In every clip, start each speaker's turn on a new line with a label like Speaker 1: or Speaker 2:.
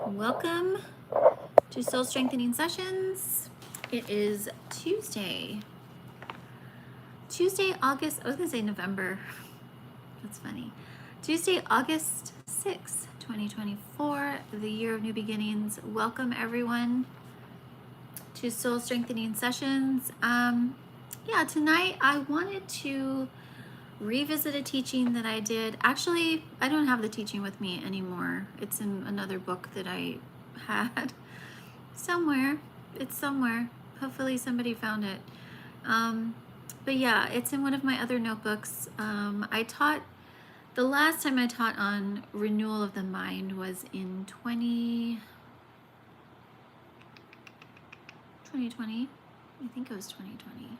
Speaker 1: Welcome to Soul Strengthening Sessions. It is Tuesday, August, I was going to say November. That's funny. Tuesday, August 6th, 2024, the year of new beginnings. Welcome everyone to Soul Strengthening Sessions. Tonight I wanted to revisit a teaching that I did. Actually, I don't have the teaching with me anymore. It's in another book that I had somewhere. It's somewhere. Hopefully somebody found it. But yeah, it's in one of my other notebooks. The last time I taught on renewal of the mind was in 2020. I think it was 2020.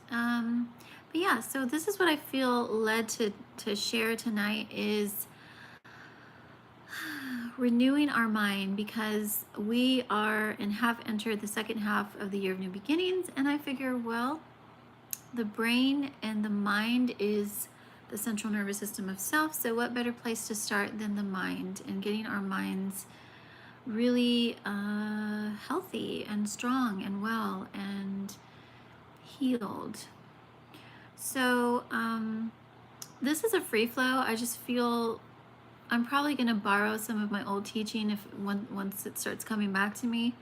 Speaker 1: But yeah, so this is what I feel led to share tonight is renewing our mind, because we are and have entered the second half of the year of new beginnings. And I figure, well, the brain and the mind is the central nervous system of self. So what better place to start than the mind and getting our minds really healthy and strong and well and healed. So this is a free flow. I just feel I'm probably going to borrow some of my old teaching once it starts coming back to me,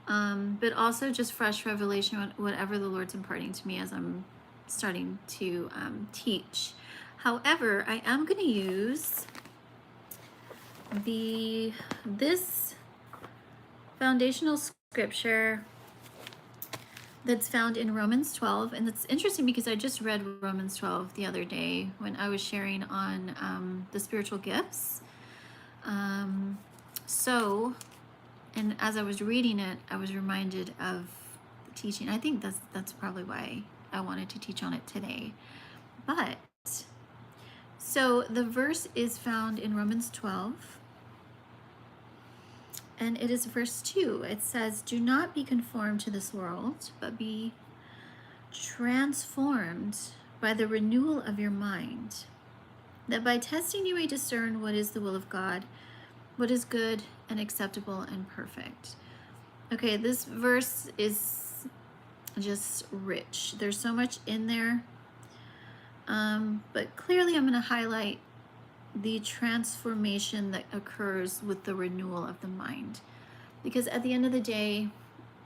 Speaker 1: but also just fresh revelation, whatever the Lord's imparting to me as I'm starting to teach. However, I am going to use this foundational scripture that's found in Romans 12. And it's interesting because I just read Romans 12 the other day when I was sharing on the spiritual gifts. And as I was reading it, I was reminded of the teaching. I think that's probably why I wanted to teach on it today. But so the verse is found in Romans 12. And it is verse 2. It says, "Do not be conformed to this world, but be transformed by the renewal of your mind, that by testing you may discern what is the will of God, what is good and acceptable and perfect." Okay, this verse is just rich. There's so much in there. But clearly I'm going to highlight the transformation that occurs with the renewal of the mind. Because at the end of the day,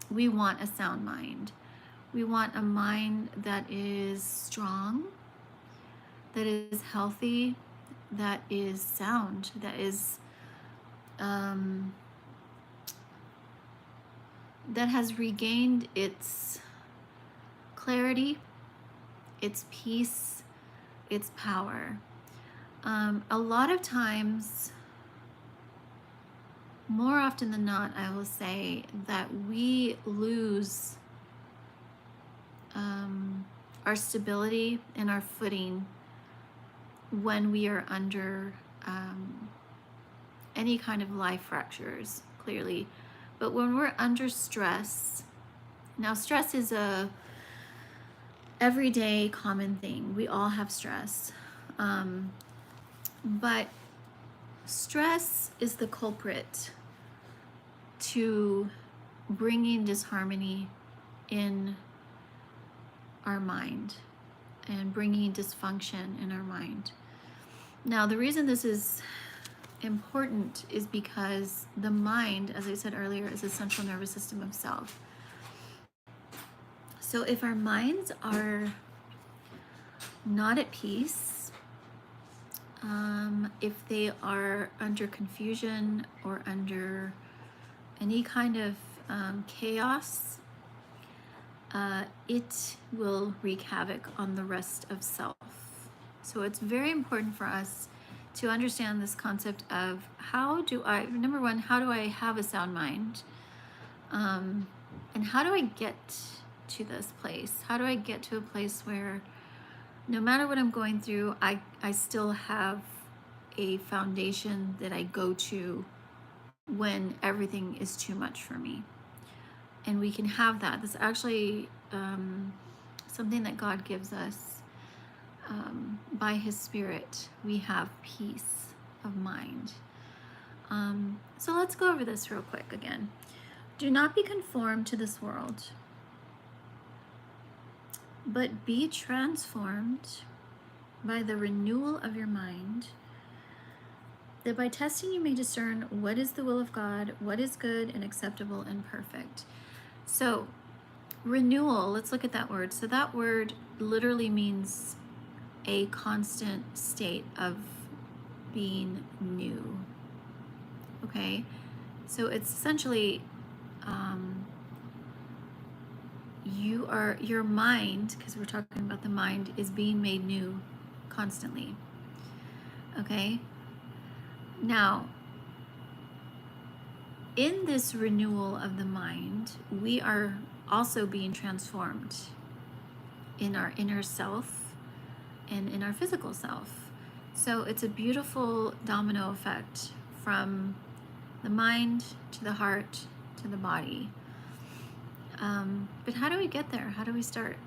Speaker 1: we want a sound mind. We want a mind that is strong, that is healthy, that is sound, that is that has regained its clarity, its peace, its power. A lot of times, more often than not, I will say that we lose our stability and our footing when we are under any kind of life fractures, clearly. But when we're under stress, now stress is a everyday common thing. We all have stress. But stress is the culprit to bringing disharmony in our mind and bringing dysfunction in our mind. Now, the reason this is important is because the mind, as I said earlier, is the central nervous system of self. So if our minds are not at peace, if they are under confusion or under any kind of chaos, it will wreak havoc on the rest of self. So it's very important for us to understand this concept of number one, how do I have a sound mind? And how do I get to this place? How do I get to a place where no matter what I'm going through, I still have a foundation that I go to when everything is too much for me? And we can have that. This is actually something that God gives us by His Spirit. We have peace. of mind. So let's go over this real quick again. Do not be conformed to this world, but be transformed by the renewal of your mind, that by testing you may discern what is the will of God, what is good and acceptable and perfect. So, renewal, let's look at that word. So, that word literally means a constant state of being new. Okay? So, it's essentially your mind, because we're talking about the mind, is being made new constantly. Okay? Now, in this renewal of the mind, we are also being transformed in our inner self and in our physical self. So it's a beautiful domino effect from the mind to the heart to the body. But how do we get there? How do we start?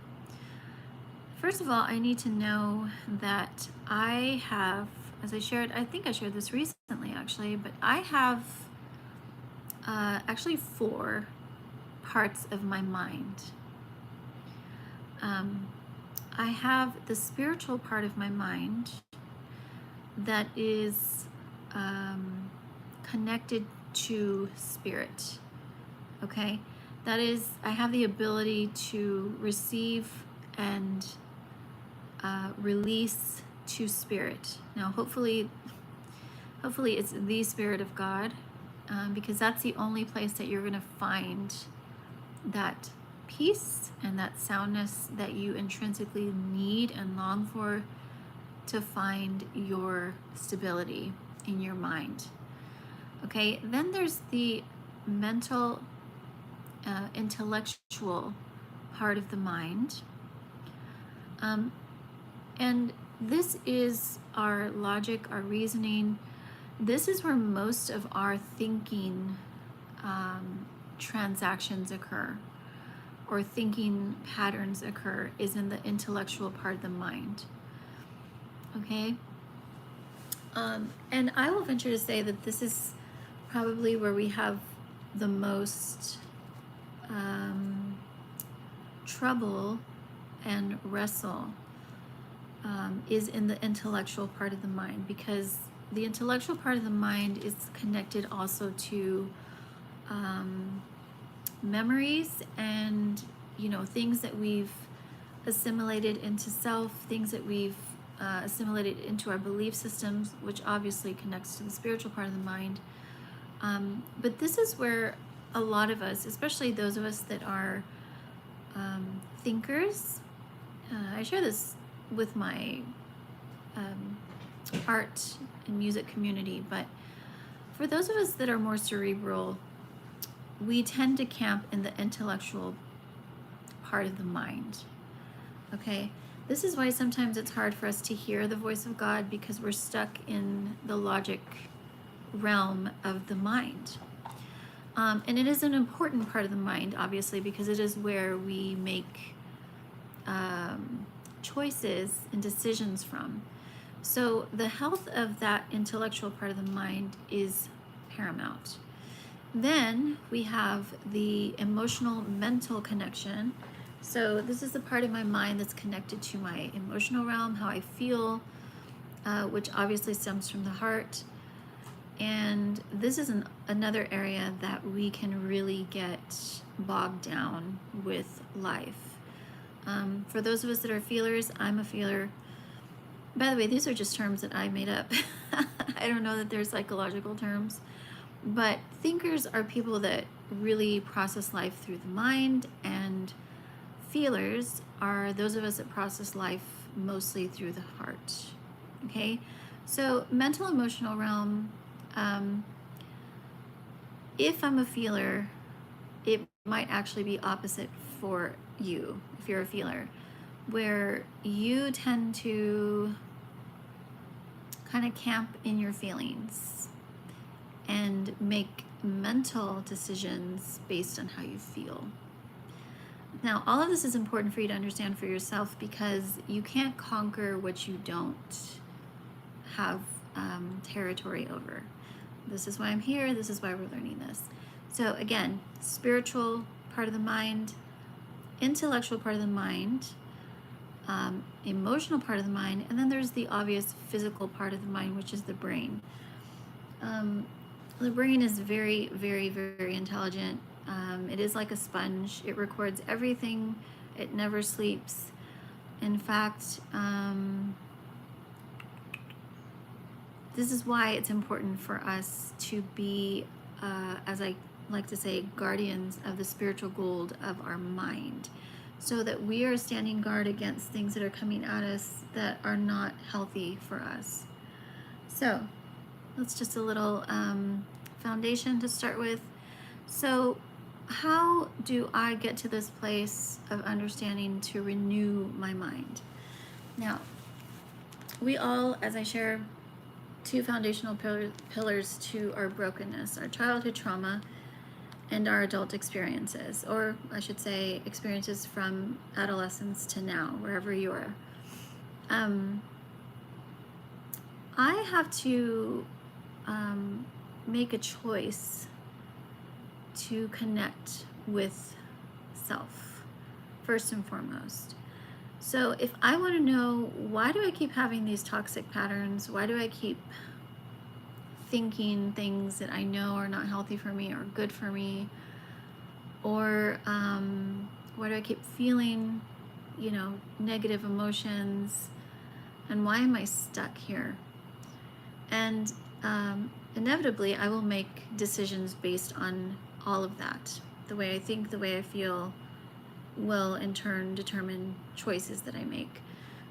Speaker 1: First of all, I need to know that I have, as I shared, I think I shared this recently actually, but I have actually 4 parts of my mind. I have the spiritual part of my mind that is connected to spirit. Okay? That is, I have the ability to receive and release to spirit. Now, hopefully it's the Spirit of God, because that's the only place that you're going to find that peace and that soundness that you intrinsically need and long for to find your stability in your mind. Okay, then there's the mental, intellectual part of the mind. And this is our logic, our reasoning. This is where most of our thinking transactions occur, or thinking patterns occur, is in the intellectual part of the mind. Okay? And I will venture to say that this is probably where we have the most trouble and wrestle, is in the intellectual part of the mind, because the intellectual part of the mind is connected also to memories and, things that we've assimilated into self, things that we've assimilated into our belief systems, which obviously connects to the spiritual part of the mind. But this is where a lot of us, especially those of us that are thinkers, I share this with my art and music community, but for those of us that are more cerebral, we tend to camp in the intellectual part of the mind. Okay? This is why sometimes it's hard for us to hear the voice of God, because we're stuck in the logic realm of the mind. And it is an important part of the mind, obviously, because it is where we make choices and decisions from. So the health of that intellectual part of the mind is paramount. Then we have the emotional mental connection. So this is the part of my mind that's connected to my emotional realm, how I feel, which obviously stems from the heart. And this is another area that we can really get bogged down with life. For those of us that are feelers, I'm a feeler. By the way, these are just terms that I made up. I don't know that they're psychological terms. But thinkers are people that really process life through the mind, and feelers are those of us that process life mostly through the heart. Okay? So mental emotional realm, if I'm a feeler, it might actually be opposite for you, if you're a feeler, where you tend to kind of camp in your feelings and make mental decisions based on how you feel. Now, all of this is important for you to understand for yourself, because you can't conquer what you don't have territory over. This is why I'm here. This is why we're learning this. So again, spiritual part of the mind, intellectual part of the mind, emotional part of the mind, and then there's the obvious physical part of the mind, which is the brain. The brain is very, very, very intelligent. It is like a sponge. It records everything. It never sleeps. In fact, this is why it's important for us to be, as I like to say, guardians of the spiritual gold of our mind, so that we are standing guard against things that are coming at us that are not healthy for us. So that's just a little foundation to start with. So how do I get to this place of understanding to renew my mind? Now, we all, as I share, two foundational pillars to our brokenness: our childhood trauma and our adult experiences, or I should say experiences from adolescence to now, wherever you are. I have to make a choice to connect with self first and foremost. So if I want to know, why do I keep having these toxic patterns? Why do I keep thinking things that I know are not healthy for me or good for me? Or why do I keep feeling, negative emotions? And why am I stuck here? And inevitably, I will make decisions based on all of that. The way I think, the way I feel will in turn determine choices that I make.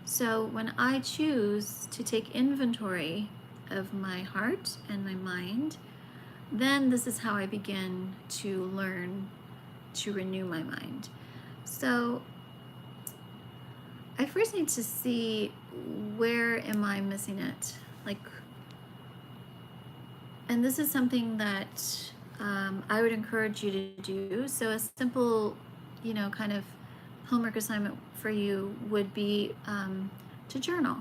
Speaker 1: So when I choose to take inventory of my heart and my mind, then this is how I begin to learn to renew my mind. So I first need to see, where am I missing it? And this is something that I would encourage you to do. So a simple, kind of homework assignment for you would be to journal.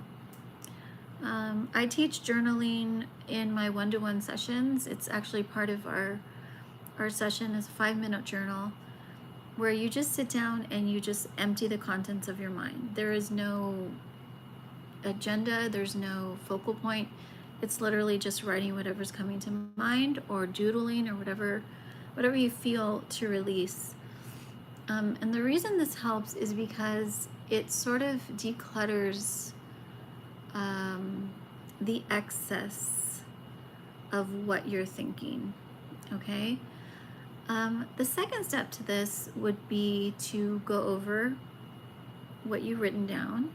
Speaker 1: I teach journaling in my one-to-one sessions. It's actually part of our session is a 5-minute journal where you just sit down and you just empty the contents of your mind. There is no agenda. There's no focal point. It's literally just writing whatever's coming to mind, or doodling, or whatever you feel to release. And the reason this helps is because it sort of declutters the excess of what you're thinking. Okay? The second step to this would be to go over what you've written down.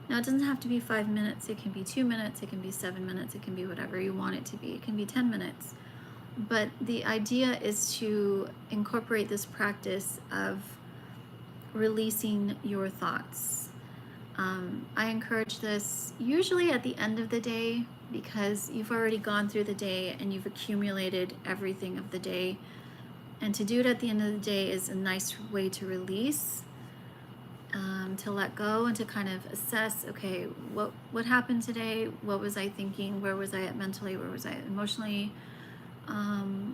Speaker 1: Now, it doesn't have to be 5 minutes. It can be 2 minutes. It can be 7 minutes. It can be whatever you want it to be. It can be 10 minutes. But the idea is to incorporate this practice of releasing your thoughts. I encourage this usually at the end of the day, because you've already gone through the day and you've accumulated everything of the day. And to do it at the end of the day is a nice way to release. To let go and to kind of assess, okay, what happened today? What was I thinking? Where was I at mentally? Where was I at emotionally?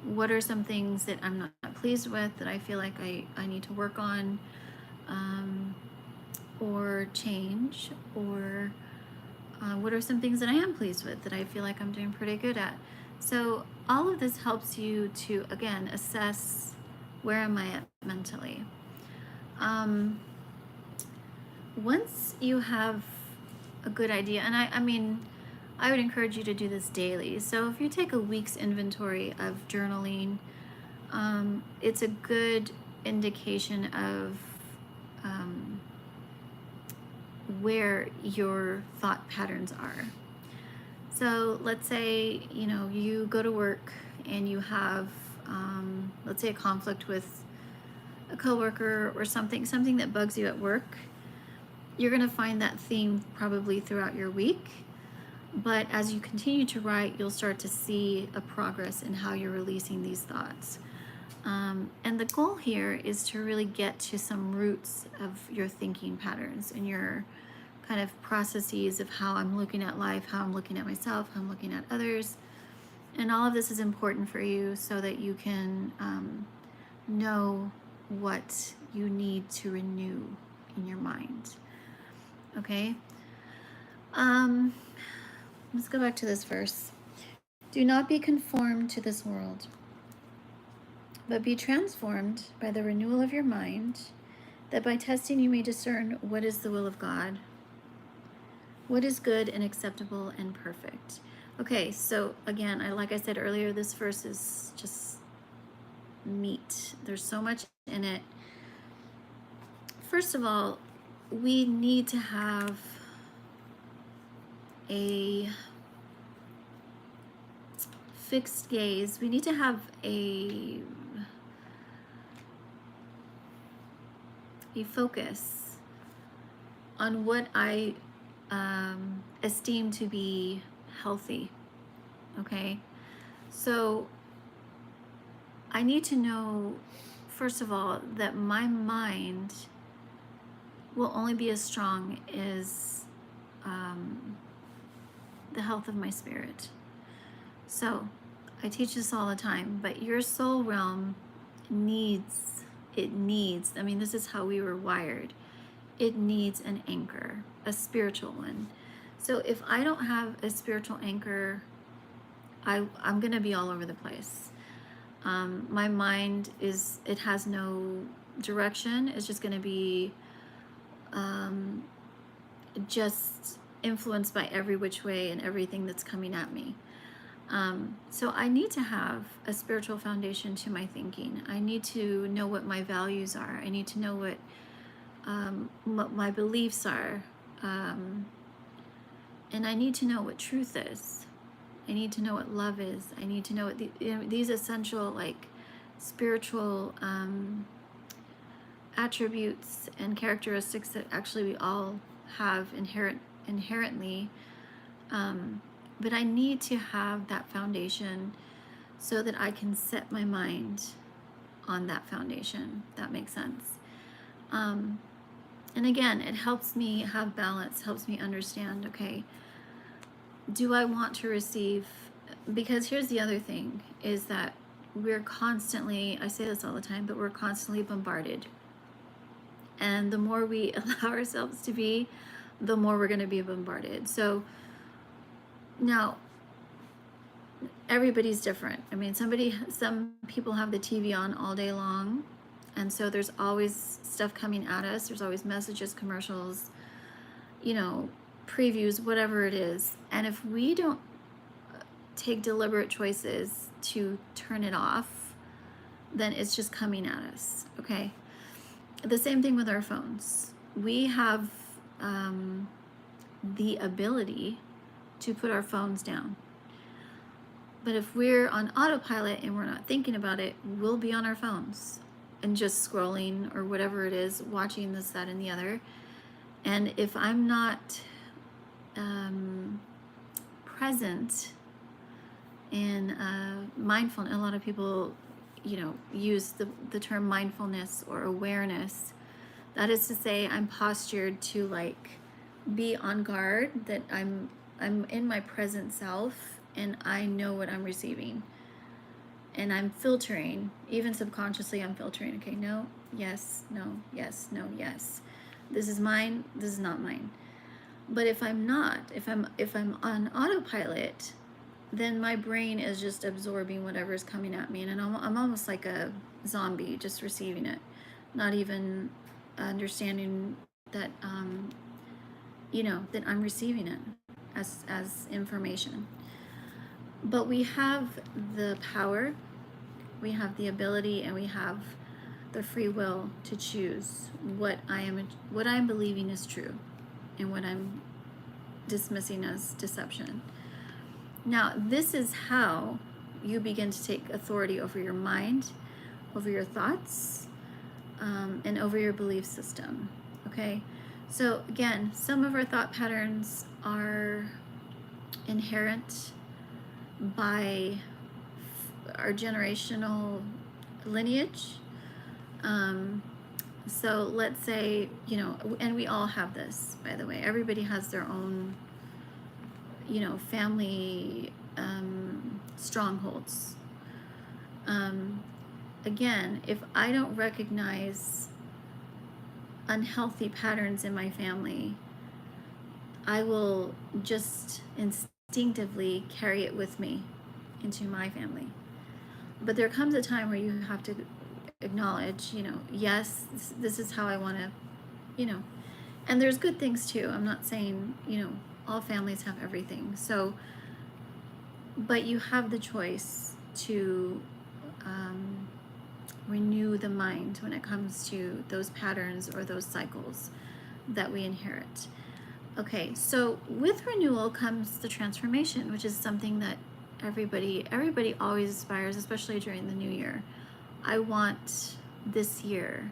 Speaker 1: What are some things that I'm not pleased with, that I feel like I need to work on or change? Or what are some things that I am pleased with, that I feel like I'm doing pretty good at? So all of this helps you to, again, assess, where am I at mentally? Once you have a good idea, and I would encourage you to do this daily. So if you take a week's inventory of journaling, it's a good indication of where your thought patterns are. So let's say, you go to work and you have, let's say, a conflict with a coworker or something that bugs you at work. You're going to find that theme probably throughout your week. But as you continue to write, you'll start to see a progress in how you're releasing these thoughts. And the goal here is to really get to some roots of your thinking patterns and your kind of processes of how I'm looking at life, how I'm looking at myself, how I'm looking at others. And all of this is important for you so that you can know what you need to renew in your mind. Okay? Let's go back to this verse. Do not be conformed to this world, but be transformed by the renewal of your mind, that by testing you may discern what is the will of God, what is good and acceptable and perfect. Okay, so again, like I said earlier, this verse is just meat. There's so much in it. First of all, we need to have a fixed gaze. We need to have a focus on what I esteem to be healthy. Okay, so I need to know, first of all, that my mind will only be as strong as the health of my spirit. So I teach this all the time, but your soul realm needs, I mean, this is how we were wired. It needs an anchor, a spiritual one. So if I don't have a spiritual anchor, I'm going to be all over the place. My mind it has no direction. It's just going to be just influenced by every which way and everything that's coming at me. So I need to have a spiritual foundation to my thinking. I need to know what my values are. I need to know what my beliefs are. And I need to know what truth is. I need to know what love is. I need to know what these essential, like, spiritual attributes and characteristics that actually we all have inherently. But I need to have that foundation so that I can set my mind on that foundation. If that makes sense. And again, it helps me have balance, helps me understand, okay, do I want to receive? Because here's the other thing, is that we're constantly, I say this all the time, but we're constantly bombarded. And the more we allow ourselves to be, the more we're going to be bombarded. So now, everybody's different. I mean, some people have the TV on all day long, and so there's always stuff coming at us. There's always messages, commercials, previews, whatever it is. And if we don't take deliberate choices to turn it off, then it's just coming at us, okay? The same thing with our phones. We have the ability to put our phones down. But if we're on autopilot and we're not thinking about it, we'll be on our phones and just scrolling or whatever it is, watching this, that, and the other. And if I'm not present in mindfulness, a lot of people, use the term mindfulness or awareness. That is to say, I'm postured to, like, be on guard, that I'm in my present self and I know what I'm receiving. And I'm filtering, even subconsciously I'm filtering, okay, no, yes, no, yes, no, yes. This is mine, this is not mine. But if I'm not, if I'm on autopilot, then my brain is just absorbing whatever is coming at me, and I'm almost like a zombie, just receiving it, not even understanding that that I'm receiving it as information. But we have the power, we have the ability, and we have the free will to choose what I'm believing is true and what I'm dismissing as deception. Now, this is how you begin to take authority over your mind, over your thoughts, and over your belief system, okay? So again, some of our thought patterns are inherent by our generational lineage. So let's say, and we all have this, by the way. Everybody has their own, family strongholds. Um, Again, if I don't recognize unhealthy patterns in my family, I will just instinctively carry it with me into my family. But there comes a time where you have to acknowledge, yes, this is how I want to, and there's good things too. I'm not saying, all families have everything. So, but you have the choice to renew the mind when it comes to those patterns or those cycles that we inherit. Okay, so with renewal comes the transformation, which is something that everybody always aspires, especially during the new year. I want this year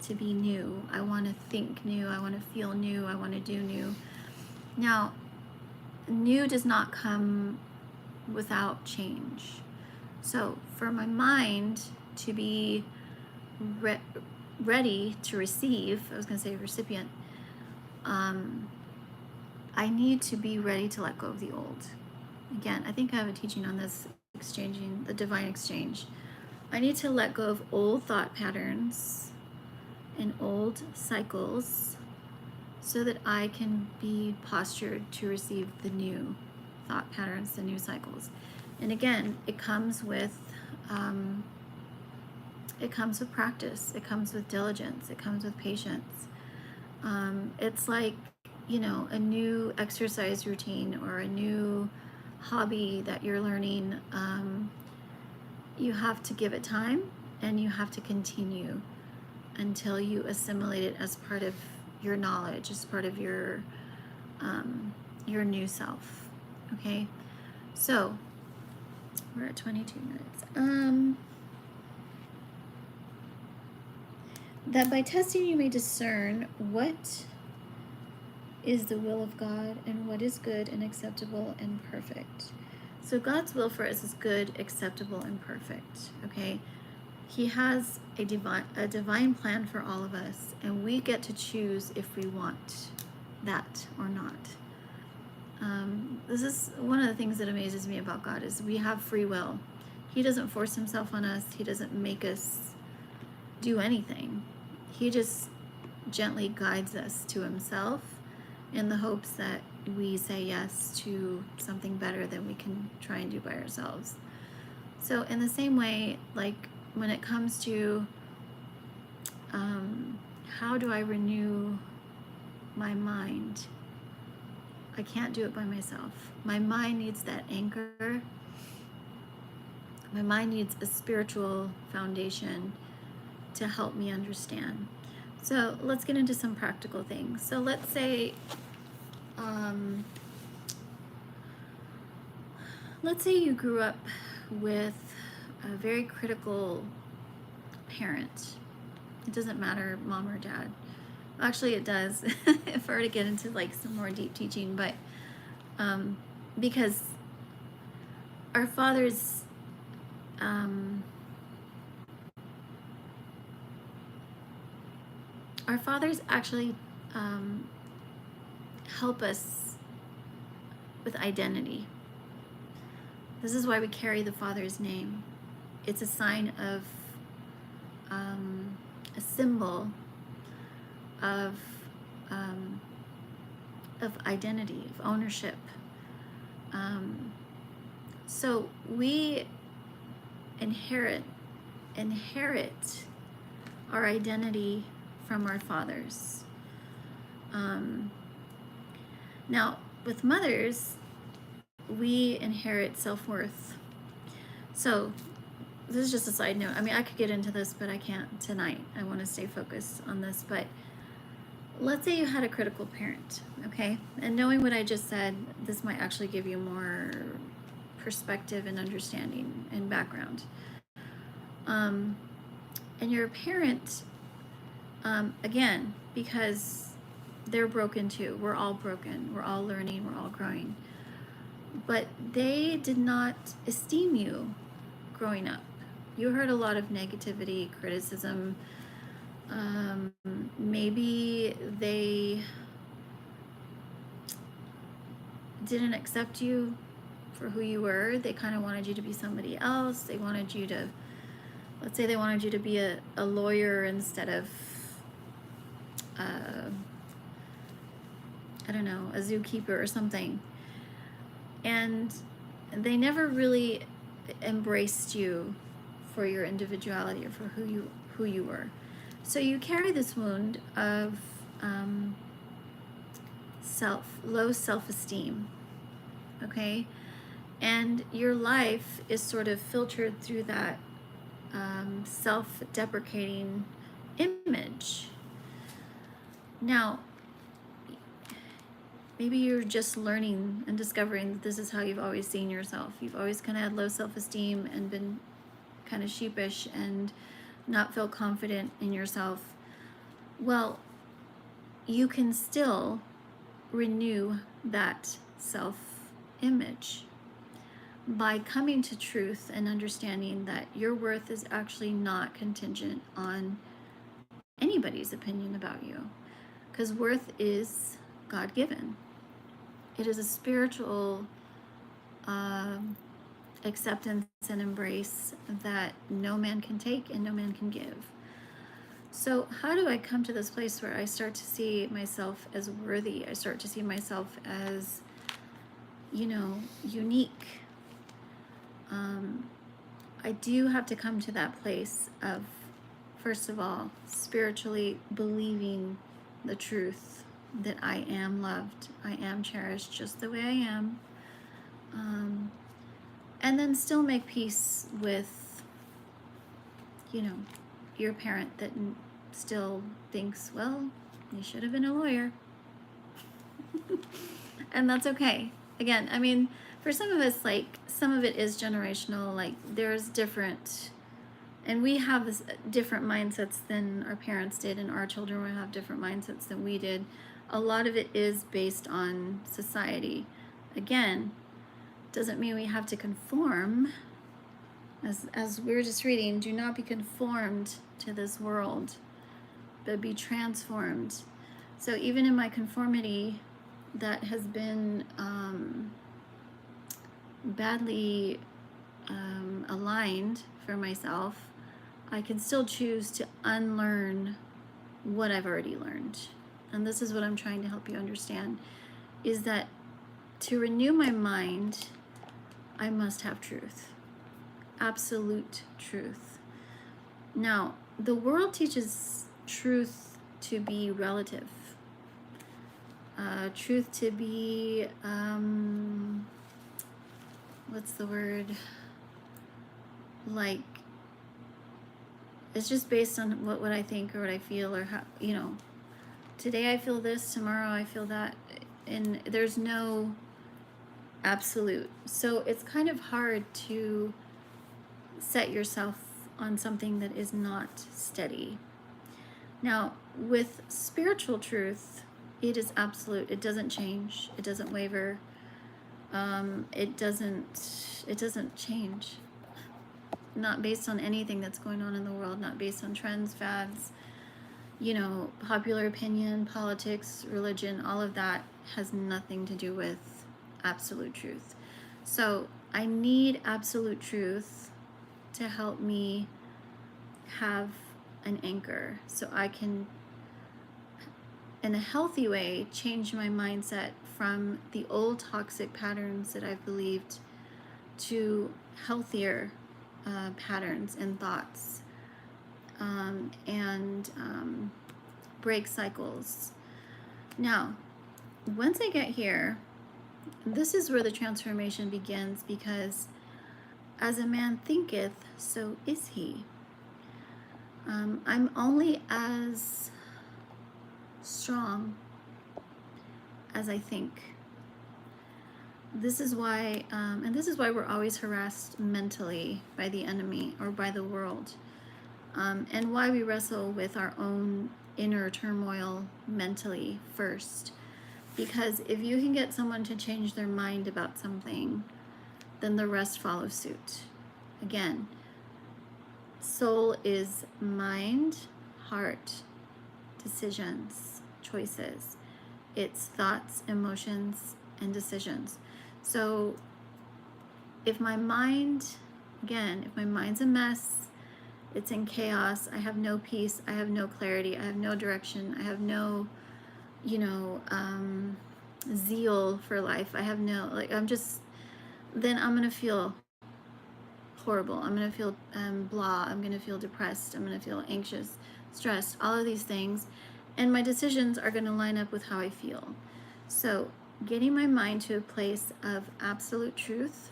Speaker 1: to be new. I want to think new. I want to feel new. I want to do new. Now, new does not come without change. So for my mind to be ready to receive, I was going to say recipient, I need to be ready to let go of the old. Again, I think I have a teaching on this, exchanging the divine exchange. I need to let go of old thought patterns and old cycles so that I can be postured to receive the new thought patterns, the new cycles. And again, it comes with practice. It comes with diligence. It comes with patience. It's like, a new exercise routine or a new hobby that you're learning. You have to give it time, and you have to continue until you assimilate it as part of your knowledge, as part of your new self. Okay, so we're at 22 minutes. That by testing you may discern what is the will of God and what is good and acceptable and perfect. So God's will for us is good, acceptable, and perfect. Okay, He has a divine plan for all of us, and we get to choose if we want that or not. This is one of the things that amazes me about God, is we have free will. He doesn't force Himself on us. He doesn't make us do anything. He just gently guides us to Himself in the hopes that we say yes to something better than we can try and do by ourselves. So in the same way, like when it comes to how do I renew my mind, I can't do it by myself. My mind needs that anchor. My mind needs a spiritual foundation to help me understand. So let's get into some practical things. So let's say you grew up with a very critical parent. It doesn't matter, mom or dad. Actually, it does. If I were to get into like some more deep teaching, but because our fathers actually help us with identity. This is why we carry the Father's name. It's a sign of a symbol of identity, of ownership. So we inherit our identity from our fathers. Now, with mothers, we inherit self-worth. So this is just a side note. I mean, I could get into this, but I can't tonight. I want to stay focused on this. But let's say you had a critical parent, okay? And knowing what I just said, this might actually give you more perspective and understanding and background. And your parent, again, because they're broken too. We're all broken. We're all learning. We're all growing. But they did not esteem you growing up. You heard a lot of negativity, criticism, Maybe they didn't accept you for who you were. They kind of wanted you to be somebody else. They wanted you to, let's say they wanted you to be a lawyer instead of, uh, I don't know, a zookeeper or something. And they never really embraced you for your individuality or for who you were. So you carry this wound of low self-esteem, okay? And your life is sort of filtered through that self-deprecating image. Now, maybe you're just learning and discovering that this is how you've always seen yourself. You've always kind of had low self-esteem and been kind of sheepish and not felt confident in yourself. Well, you can still renew that self-image by coming to truth and understanding that your worth is actually not contingent on anybody's opinion about you, because worth is God-given. It is a spiritual acceptance and embrace that no man can take and no man can give. So how do I come to this place where I start to see myself as worthy? I start to see myself as, unique. I do have to come to that place of, first of all, spiritually believing the truth that I am loved, I am cherished just the way I am, and then still make peace with, your parent that still thinks, well, you should have been a lawyer. And that's okay. Again, I mean, for some of us, like, some of it is generational. Like, there's different, and we have different mindsets than our parents did, and our children will have different mindsets than we did. A lot of it is based on society. Again, doesn't mean we have to conform. As we were just reading, do not be conformed to this world, but be transformed. So even in my conformity that has been badly aligned for myself, I can still choose to unlearn what I've already learned. And this is what I'm trying to help you understand, is that to renew my mind, I must have truth. Absolute truth. Now, the world teaches truth to be relative. Truth to be, what's the word? Like, it's just based on what I think or what I feel, or how, today I feel this, tomorrow I feel that, and there's no absolute. So it's kind of hard to set yourself on something that is not steady. Now, with spiritual truth, it is absolute. It doesn't change. It doesn't waver. It doesn't change. Not based on anything that's going on in the world, not based on trends, fads, popular opinion, politics, religion. All of that has nothing to do with absolute truth. So I need absolute truth to help me have an anchor, so I can, in a healthy way, change my mindset from the old toxic patterns that I've believed to healthier patterns and thoughts, and break cycles. Now, once I get here, this is where the transformation begins, because as a man thinketh, so is he. I'm only as strong as I think. This is why, and this is why we're always harassed mentally by the enemy or by the world, and why we wrestle with our own inner turmoil mentally first. Because if you can get someone to change their mind about something, then the rest follows suit. Again, soul is mind, heart, decisions, choices. It's thoughts, emotions, and decisions. So if my mind, again, if my mind's a mess, it's in chaos, I have no peace, I have no clarity, I have no direction, I have no, zeal for life, I have no, then I'm going to feel horrible. I'm going to feel blah. I'm going to feel depressed. I'm going to feel anxious, stressed, all of these things. And my decisions are going to line up with how I feel. So getting my mind to a place of absolute truth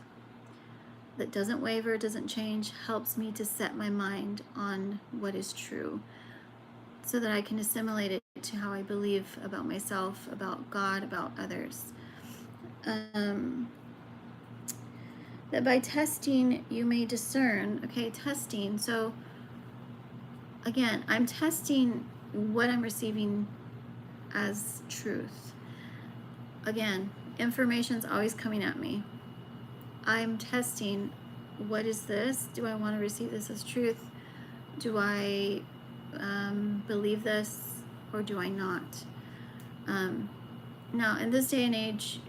Speaker 1: that doesn't waver, doesn't change, helps me to set my mind on what is true so that I can assimilate it to how I believe about myself, about God, about others. That by testing you may discern. Okay, testing. So again, I'm testing what I'm receiving as truth. Again, information's always coming at me. I'm testing, what is this? Do I want to receive this as truth? Do I believe this, or do I not? Now, in this day and age,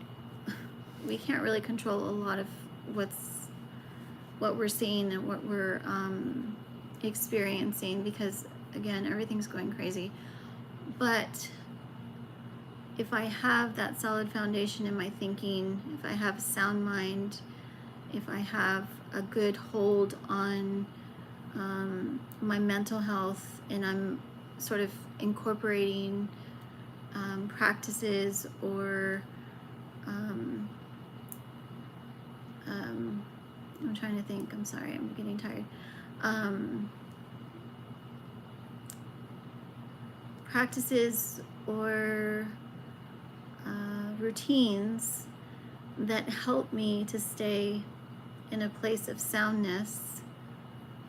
Speaker 1: we can't really control a lot of what we're seeing and what we're experiencing, because again, everything's going crazy. But if I have that solid foundation in my thinking, if I have a sound mind, if I have a good hold on my mental health, and I'm sort of incorporating practices or I'm trying to think, I'm sorry, I'm getting tired. Practices or routines that help me to stay in a place of soundness.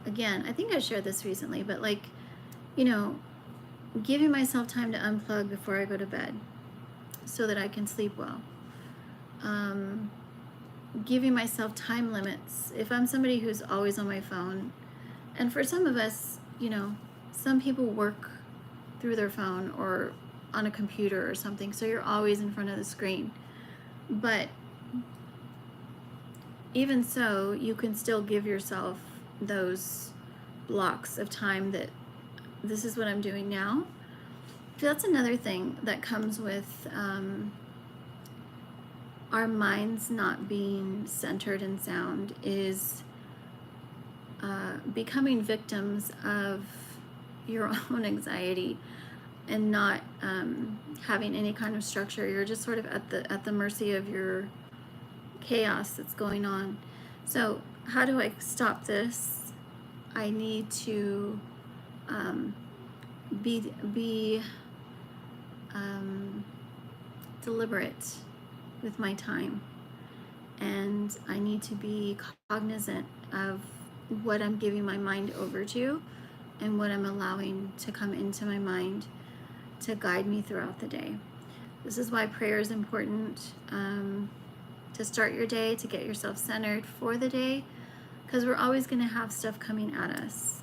Speaker 1: Again, I think I shared this recently, but giving myself time to unplug before I go to bed so that I can sleep well. Giving myself time limits. If I'm somebody who's always on my phone, and for some of us, some people work through their phone or on a computer or something, so you're always in front of the screen. But even so, you can still give yourself those blocks of time that this is what I'm doing now. That's another thing that comes with our minds not being centered and sound, is becoming victims of your own anxiety and not having any kind of structure. You're just sort of at the mercy of your chaos that's going on. So how do I stop this? I need to be deliberate with my time, and I need to be cognizant of what I'm giving my mind over to and what I'm allowing to come into my mind to guide me throughout the day. This is why prayer is important, to start your day, to get yourself centered for the day, because we're always going to have stuff coming at us.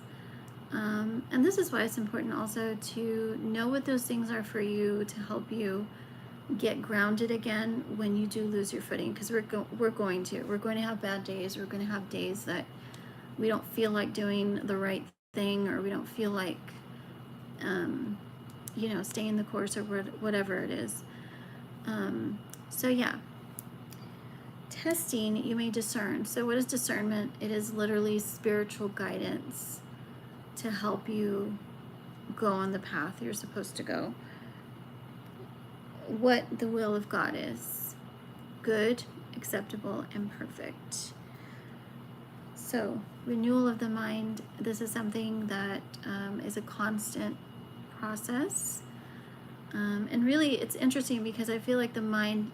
Speaker 1: And this is why it's important also to know what those things are for you, to help you get grounded again when you do lose your footing, because we're going to have bad days. We're going to have days that we don't feel like doing the right thing, or we don't feel like staying the course, or whatever it is. So yeah, testing you may discern. So what is discernment? It is literally spiritual guidance to help you go on the path you're supposed to go. What the will of God is: good, acceptable, and perfect. So renewal of the mind, this is something that is a constant process. And really, it's interesting because I feel like the mind,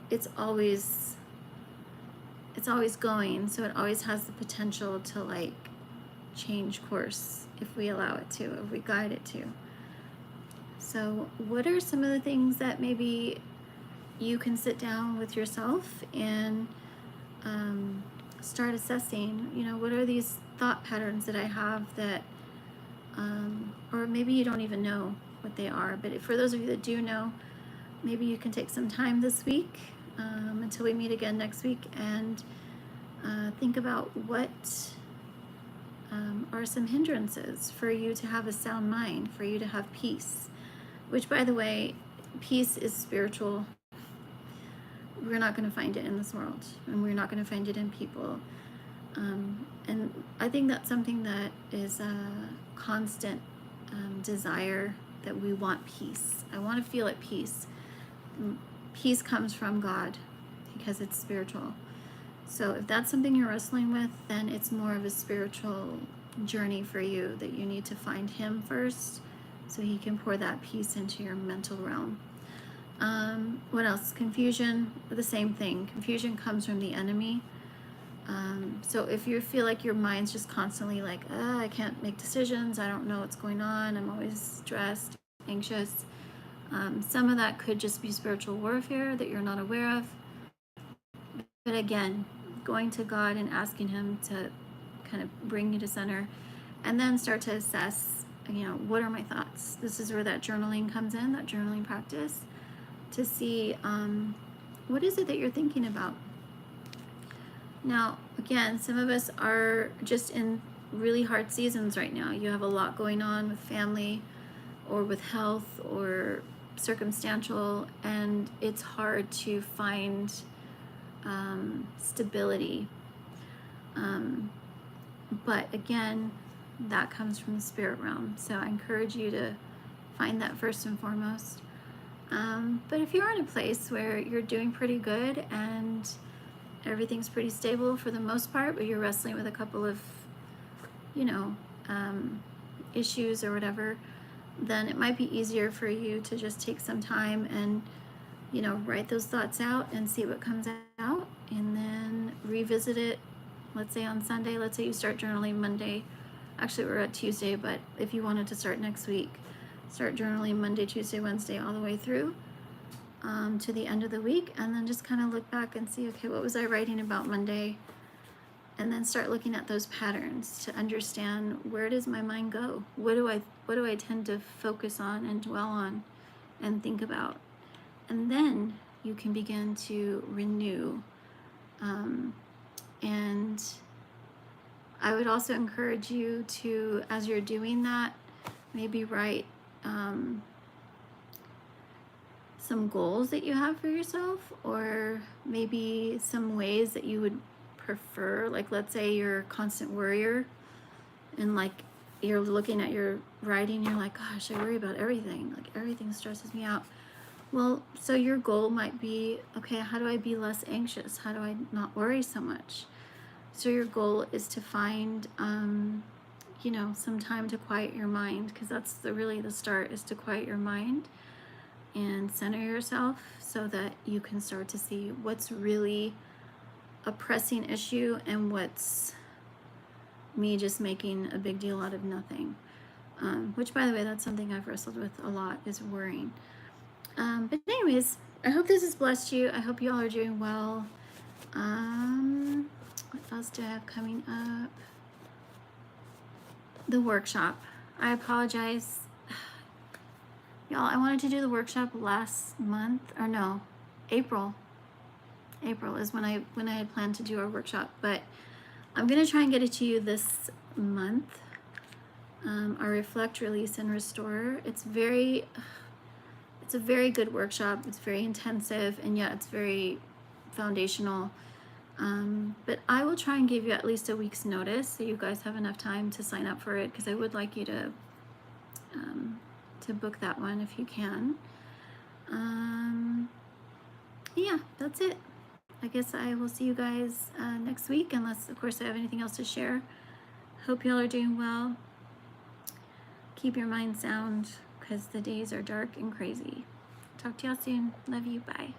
Speaker 1: it's always going, so it always has the potential to change course if we allow it to, if we guide it to. So what are some of the things that maybe you can sit down with yourself and start assessing? What are these thought patterns that I have that or maybe you don't even know what they are. But for those of you that do know, maybe you can take some time this week until we meet again next week and think about what are some hindrances for you to have a sound mind, for you to have peace, which, by the way, peace is spiritual. We're not going to find it in this world, and we're not going to find it in people. And I think that's something that is a constant desire, that we want peace. I want to feel at peace. Peace comes from God because it's spiritual. So if that's something you're wrestling with, then it's more of a spiritual journey for you, that you need to find Him first so He can pour that peace into your mental realm. What else? Confusion, the same thing. Confusion comes from the enemy. So if you feel like your mind's just constantly like, I can't make decisions, I don't know what's going on, I'm always stressed, anxious, some of that could just be spiritual warfare that you're not aware of. But again, going to God and asking Him to kind of bring you to center, and then start to assess, what are my thoughts? This is where that journaling comes in, that journaling practice, to see what is it that you're thinking about. Now, again, some of us are just in really hard seasons right now. You have a lot going on with family or with health or circumstantial, and it's hard to find stability. But again, that comes from the spirit realm. So I encourage you to find that first and foremost. But if you're in a place where you're doing pretty good and everything's pretty stable for the most part, but you're wrestling with a couple of, issues or whatever, then it might be easier for you to just take some time and, write those thoughts out and see what comes out, and then revisit it. Let's say on Sunday, let's say you start journaling Monday. Actually, we're at Tuesday, but if you wanted to start next week, start journaling Monday, Tuesday, Wednesday, all the way through to the end of the week, and then just kind of look back and see, okay, what was I writing about Monday? And then start looking at those patterns to understand, where does my mind go? What do I tend to focus on and dwell on and think about? And then you can begin to renew. And I would also encourage you to, as you're doing that, maybe write some goals that you have for yourself, or maybe some ways that you would prefer. Like, let's say you're a constant worrier, and like you're looking at your writing, you're like, gosh, I worry about everything. Like, everything stresses me out. Well, so your goal might be, okay, how do I be less anxious? How do I not worry so much? So your goal is to find, some time to quiet your mind, because that's really the start, is to quiet your mind and center yourself, so that you can start to see what's really a pressing issue and what's me just making a big deal out of nothing. Which, by the way, that's something I've wrestled with a lot, is worrying. But anyways, I hope this has blessed you. I hope you all are doing well. What else do I have coming up? The workshop. I apologize. Y'all, I wanted to do the workshop last month, or no, April. April is when I had planned to do our workshop, but I'm gonna try and get it to you this month. Our Reflect, Release, and Restore. It's a very good workshop. It's very intensive, and yet it's very foundational. But I will try and give you at least a week's notice, so you guys have enough time to sign up for it, because I would like you to book that one if you can. Yeah, that's it. I guess I will see you guys next week, unless, of course, I have anything else to share. Hope y'all are doing well. Keep your mind sound, because the days are dark and crazy. Talk to y'all soon. Love you. Bye.